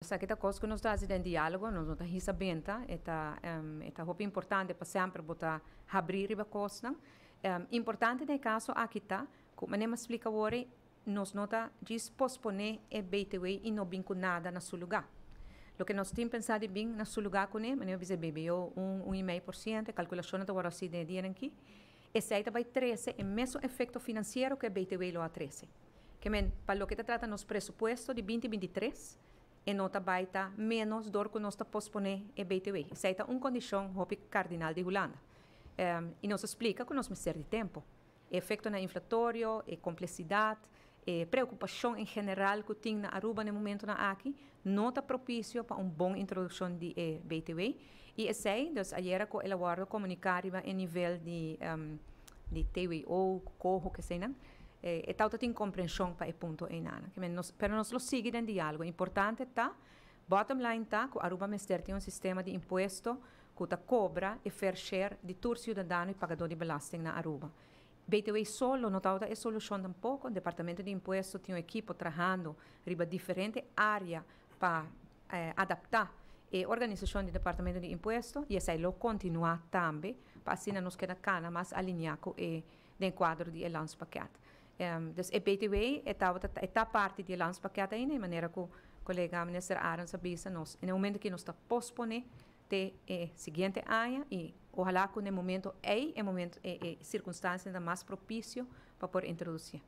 Essa coisa que nós estamos fazendo diálogo, nós estamos recebendo, é muito importante para sempre botar abrir a coisa. Importante no caso aqui está, como eu explico agora, nós não estamos posponer o BTW e não vincular nada no seu lugar. O que nós temos pensado bem no seu lugar com ele, eu disse, BBO 1,5%, calculação da hora de dia aqui, esse aí vai 13, o mesmo efeito financeiro que o BTW lo a 13. Que para o que trata nos pressupostos de 2023, e nota vai estar menos do que nós posponer o BTW. Essa é uma condição cardinal de Holanda. E nos explica que nós precisamos de tempo. O efeito na inflatório, a complexidade, a preocupação em geral que tem na Aruba no momento na aqui, não está propício para uma boa introdução de BTW. E esse aí, então, ayer com o aguardo comunicar em nível de TWO, corro, que seja, e tal tem compreensão para o ponto em nada. Mas nós lo seguimos em diálogo. Importante está, bottom line está, que Aruba Ministério tem um sistema de imposto que cobra e fair share de todo cidadão e pagador de belasting na Aruba. BTW solo não está a solução tampouco. O Departamento de Imposto tem uma equipe trabalhando em diferentes áreas para adaptar a organização do Departamento de Imposto e essa lo continuar também para assim nos queda cana mais alinhado com o quadro de Elans Paquet. Então, o BTW está parte do Elans Paquet ainda, de maneira que o colega ministro Aaron sabia nós, no momento que nós está posponer até o seguinte ano e ojalá que no momento é circunstância mais propício para poder introduzir.